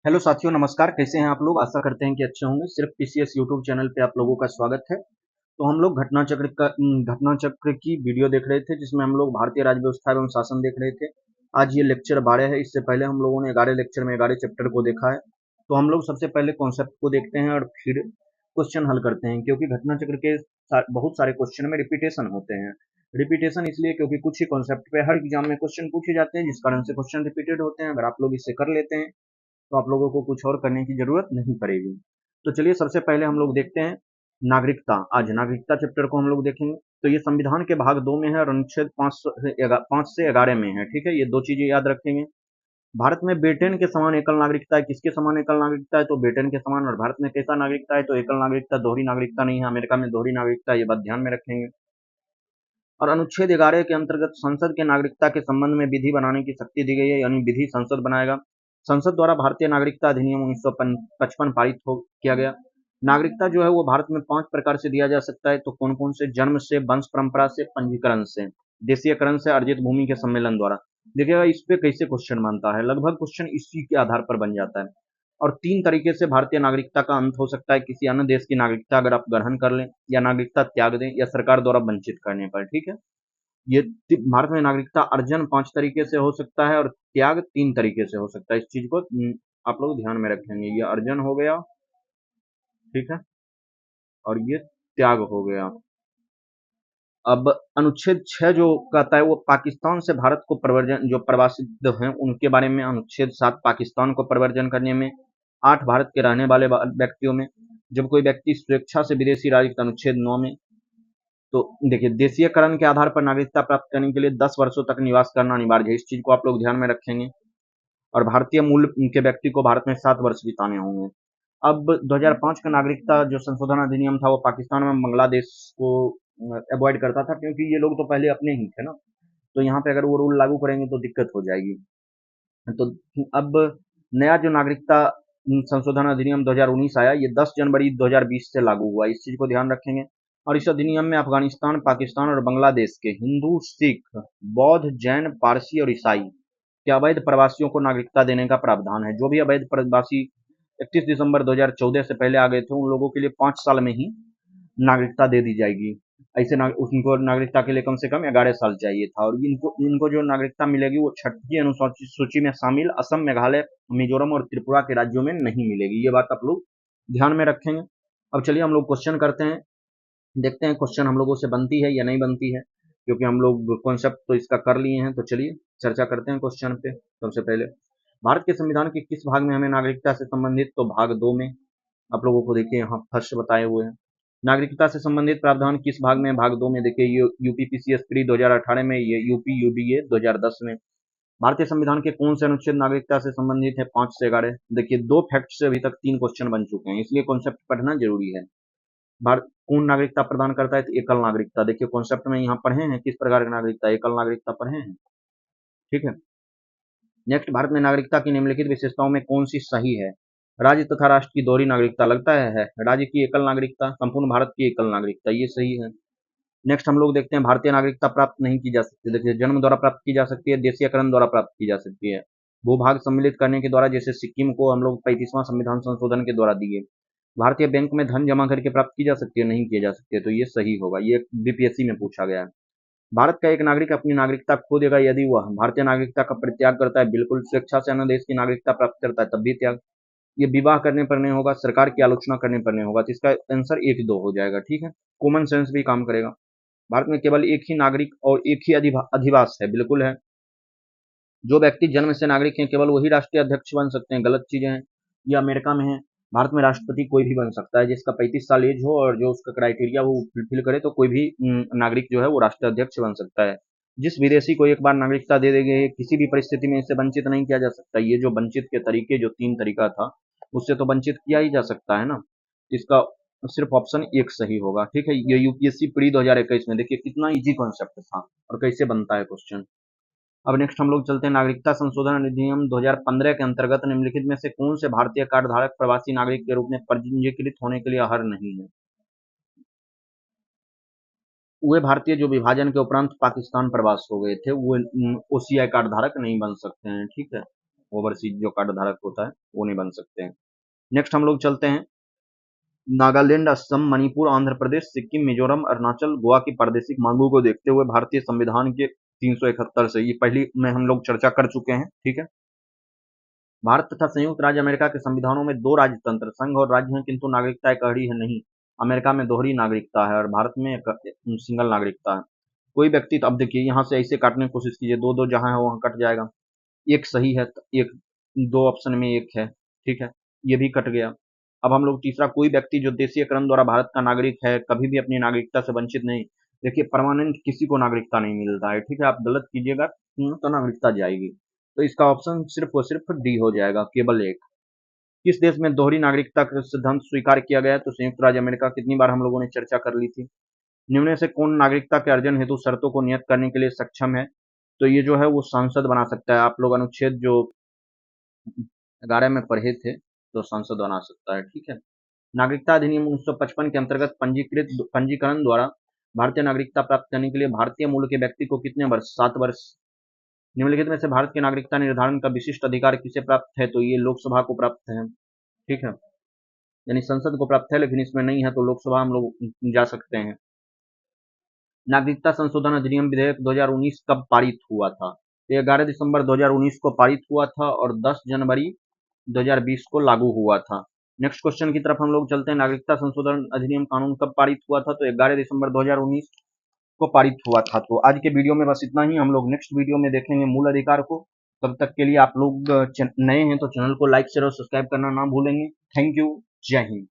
Hello साथियों, नमस्कार। कैसे हैं आप लोग? आशा करते हैं कि अच्छे होंगे। सिर्फ पीसीएस यूट्यूब चैनल पे आप लोगों का स्वागत है। तो हम लोग घटना चक्र की वीडियो देख रहे थे, जिसमें हम लोग भारतीय राज्य व्यवस्था एवं शासन देख रहे थे। आज ये लेक्चर 12 है। इससे पहले हम लोगों ने 11 लेक्चर में 11 चैप्टर को देखा है। तो हम लोग सबसे पहले कॉन्सेप्ट को देखते हैं और फिर क्वेश्चन हल करते हैं, क्योंकि घटना चक्र के बहुत सारे क्वेश्चन में रिपीटेशन होते हैं। रिपीटेशन इसलिए क्योंकि कुछ ही कॉन्सेप्ट पे हर एग्जाम में क्वेश्चन पूछे जाते हैं, जिस कारण से क्वेश्चन रिपीटेड होते हैं। अगर आप लोग इसे कर लेते हैं तो आप लोगों को कुछ और करने की जरूरत नहीं पड़ेगी। तो चलिए सबसे पहले हम लोग देखते हैं नागरिकता। आज नागरिकता चैप्टर को हम लोग देखेंगे। तो ये संविधान के भाग 2 में है और अनुच्छेद 5 से 11 में है। ठीक है, ये दो चीजें याद रखेंगे। भारत में ब्रिटेन के समान एकल नागरिकता है। किसके समान एकल नागरिकता है? तो ब्रिटेन के समान। और भारत में कैसा नागरिकता है? तो एकल नागरिकता, दोहरी नागरिकता नहीं है। अमेरिका में दोहरी नागरिकता है, ये बात ध्यान में रखेंगे। और अनुच्छेद 11 के अंतर्गत संसद के नागरिकता के संबंध में विधि बनाने की शक्ति दी गई है, यानी विधि संसद बनाएगा। संसद द्वारा भारतीय नागरिकता अधिनियम 1955 पारित हो किया गया। नागरिकता जो है वो भारत में 5 प्रकार से दिया जा सकता है। तो कौन कौन से? जन्म से, वंश परंपरा से, पंजीकरण से, देशीयकरण से, अर्जित भूमि के सम्मेलन द्वारा। देखिएगा इस पे कैसे क्वेश्चन बनता है। लगभग क्वेश्चन इसी के आधार पर बन जाता है। और 3 तरीके से भारतीय नागरिकता का अंत हो सकता है। किसी अन्य देश की नागरिकता अगर आप ग्रहण कर लें, या नागरिकता त्याग दें, या सरकार द्वारा वंचित करने पर। ठीक है, ये भारत में नागरिकता अर्जन 5 तरीके से हो सकता है और त्याग 3 तरीके से हो सकता है। इस चीज को आप लोग ध्यान में रखेंगे। ये अर्जन हो गया, ठीक है, और ये त्याग हो गया। अब अनुच्छेद 6 जो कहता है वो पाकिस्तान से भारत को प्रवर्जन, जो प्रवासित हैं उनके बारे में। अनुच्छेद 7 पाकिस्तान को प्रवर्जन करने में। 8 भारत के रहने वाले व्यक्तियों में। जब कोई व्यक्ति स्वेच्छा से विदेशी नागरिक, अनुच्छेद 9 में। तो देखिए, देशीयकरण के आधार पर नागरिकता प्राप्त करने के लिए 10 वर्षों तक निवास करना अनिवार्य है। इस चीज को आप लोग ध्यान में रखेंगे। और भारतीय मूल के व्यक्ति को भारत में 7 वर्ष बिताने होंगे। अब 2005 का नागरिकता जो संशोधन अधिनियम था वो पाकिस्तान में बांग्लादेश को अवॉइड करता था, क्योंकि ये लोग तो पहले अपने ही थे ना। तो यहाँ पे अगर वो रूल लागू करेंगे तो दिक्कत हो जाएगी। तो अब नया जो नागरिकता संशोधन अधिनियम 2019 आया, ये 10 जनवरी 2020 से लागू हुआ। इस चीज को ध्यान रखेंगे। और इस अधिनियम में अफगानिस्तान, पाकिस्तान और बांग्लादेश के हिंदू, सिख, बौद्ध, जैन, पारसी और ईसाई के अवैध प्रवासियों को नागरिकता देने का प्रावधान है। जो भी अवैध प्रवासी 31 दिसंबर 2014 से पहले आ गए थे, उन लोगों के लिए 5 साल में ही नागरिकता दे दी जाएगी। ऐसे उनको नागरिकता के लिए कम से कम 11 साल चाहिए था। और इनको इनको जो नागरिकता मिलेगी वो 6ठी अनुसूचित सूची में शामिल असम, मेघालय, मिजोरम और त्रिपुरा के राज्यों में नहीं मिलेगी। ये बात आप लोग ध्यान में रखेंगे। अब चलिए हम लोग क्वेश्चन करते हैं। देखते हैं क्वेश्चन हम लोगों से बनती है या नहीं बनती है, क्योंकि हम लोग कॉन्सेप्ट तो इसका कर लिए हैं। तो चलिए चर्चा करते हैं क्वेश्चन पे। सबसे पहले, भारत के संविधान के किस भाग में हमें नागरिकता से संबंधित? तो भाग 2 में। आप लोगों को देखिए यहाँ फर्स्ट बताए हुए हैं। नागरिकता से संबंधित प्रावधान किस भाग में? भाग 2 में। देखिए यूपीपीसीएस प्री 2018 में, ये यूपी यूबीए 2010 में। भारतीय संविधान के कौन से अनुच्छेद नागरिकता से संबंधित है? 5 से 11। देखिए 2 फैक्ट से अभी तक 3 क्वेश्चन बन चुके हैं, इसलिए कॉन्सेप्ट पढ़ना जरूरी है। भारत कौन नागरिकता प्रदान करता है? तो एकल नागरिकता। देखिए कॉन्सेप्ट में यहाँ पढ़े हैं किस प्रकार की नागरिकता, एकल नागरिकता पढ़े हैं। ठीक है, नेक्स्ट, भारत में नागरिकता की निम्नलिखित विशेषताओं में कौन सी सही है? राज्य तथा राष्ट्र की दोहरी नागरिकता। लगता है राज्य की एकल नागरिकता, संपूर्ण भारत की एकल नागरिकता, ये सही है। नेक्स्ट हम लोग देखते हैं, भारतीय नागरिकता प्राप्त नहीं की जा सकती। देखिए जन्म द्वारा प्राप्त की जा सकती है, देशीयकरण द्वारा प्राप्त की जा सकती है, भूभाग सम्मिलित करने के द्वारा, जैसे सिक्किम को हम लोग 35वां संविधान संशोधन के द्वारा दिए। भारतीय बैंक में धन जमा करके प्राप्त की जा सकती है, नहीं की जा सकती है, तो ये सही होगा। ये बीपीएससी में पूछा गया है। भारत का एक नागरिक अपनी नागरिकता खो देगा यदि वह भारतीय नागरिकता का परित्याग करता है। बिल्कुल। स्वेच्छा से अन्य देश की नागरिकता प्राप्त करता है तब भी त्याग। ये विवाह करने पर नहीं होगा, सरकार की आलोचना करने पर नहीं होगा। तो इसका आंसर 1 2 हो जाएगा। ठीक है, कॉमन सेंस भी काम करेगा। भारत में केवल एक ही नागरिक और एक ही अधिवास है। बिल्कुल है। जो व्यक्ति जन्म से नागरिक हैं केवल वही राष्ट्रीय अध्यक्ष बन सकते हैं। गलत चीजें हैं। ये अमेरिका में है। भारत में राष्ट्रपति कोई भी बन सकता है, जिसका 35 साल एज हो और जो उसका क्राइटेरिया वो फुलफिल करे, तो कोई भी नागरिक जो है वो राष्ट्रीय अध्यक्ष बन सकता है। जिस विदेशी को एक बार नागरिकता दे देंगे, किसी भी परिस्थिति में इससे वंचित नहीं किया जा सकता। ये जो वंचित के तरीके, जो 3 तरीका था, उससे तो वंचित किया ही जा सकता है ना। इसका सिर्फ ऑप्शन 1 सही होगा। ठीक है, ये यूपीएससी प्री 2021 में देखिए कितना इजी कॉन्सेप्ट था और कैसे बनता है क्वेश्चन। अब नेक्स्ट हम लोग चलते हैं, नागरिकता संशोधन अधिनियम 2015 के अंतर्गत निम्नलिखित में से कौन से भारतीय कार्ड धारक प्रवासी नागरिक के रूप में पंजीकृत होने के लिए अर्ह नहीं है? वे भारतीय जो विभाजन के उपरांत पाकिस्तान प्रवास हो गए थे, वो ओसीआई कार्ड धारक नहीं बन सकते हैं। ठीक है, ओवरसीज जो कार्ड धारक होता है वो नहीं बन सकते हैं। नेक्स्ट हम लोग चलते हैं नागालैंड, असम, मणिपुर, आंध्र प्रदेश, सिक्किम, मिजोरम, अरुणाचल, गोवा की प्रादेशिक मांगों को देखते हुए भारतीय संविधान के 371 से, ये पहली में हम लोग चर्चा कर चुके हैं, ठीक है। भारत तथा संयुक्त राज्य अमेरिका के संविधानों में 2 राजतंत्र, संघ और राज्य हैं, किंतु नागरिकता एक अड़ी है नहीं। अमेरिका में दोहरी नागरिकता है और भारत में एक सिंगल नागरिकता है। कोई व्यक्ति, तो अब देखिए यहाँ से ऐसे काटने की कोशिश कीजिए, 2-2 जहाँ है वहाँ कट जाएगा। एक सही है, एक 2 ऑप्शन में एक है, ठीक है, ये भी कट गया। अब हम लोग तीसरा, कोई व्यक्ति जो देशीयकरण द्वारा भारत का नागरिक है कभी भी अपनी नागरिकता से वंचित नहीं। देखिए परमानेंट किसी को नागरिकता नहीं मिलता है, ठीक है, आप गलत कीजिएगा तो नागरिकता जाएगी। तो इसका ऑप्शन सिर्फ और सिर्फ डी हो जाएगा, केवल एक। किस देश में दोहरी नागरिकता का सिद्धांत स्वीकार किया गया? तो संयुक्त राज्य अमेरिका। कितनी बार हम लोगों ने चर्चा कर ली थी। निम्न में से कौन नागरिकता के अर्जन हेतु शर्तों को नियत करने के लिए सक्षम है? तो ये जो है वो सांसद बना सकता है। आप लोग अनुच्छेद जो 11 में पढ़े थे तो सांसद बना सकता है, ठीक है। नागरिकता अधिनियम 1955 के अंतर्गत पंजीकरण द्वारा भारतीय नागरिकता प्राप्त करने के लिए भारतीय मूल के व्यक्ति को कितने वर्ष? 7 वर्ष। निम्नलिखित में से भारत की नागरिकता निर्धारण का विशिष्ट अधिकार किसे प्राप्त है? तो ये लोकसभा को प्राप्त है, ठीक है, यानी संसद को प्राप्त है, लेकिन इसमें नहीं है तो लोकसभा हम लोग जा सकते हैं। नागरिकता संशोधन अधिनियम विधेयक 2019 कब पारित हुआ था? ये 11 दिसंबर 2019 को पारित हुआ था और 10 जनवरी 2020 को लागू हुआ था। नेक्स्ट क्वेश्चन की तरफ हम लोग चलते हैं। नागरिकता संशोधन अधिनियम कानून कब पारित हुआ था? तो 11 दिसंबर 2019 को पारित हुआ था। तो आज के वीडियो में बस इतना ही। हम लोग नेक्स्ट वीडियो में देखेंगे मूल अधिकार को। तब तक के लिए आप लोग नए हैं तो चैनल को लाइक शेयर और सब्सक्राइब करना ना भूलेंगे। Thank you. जय हिंद।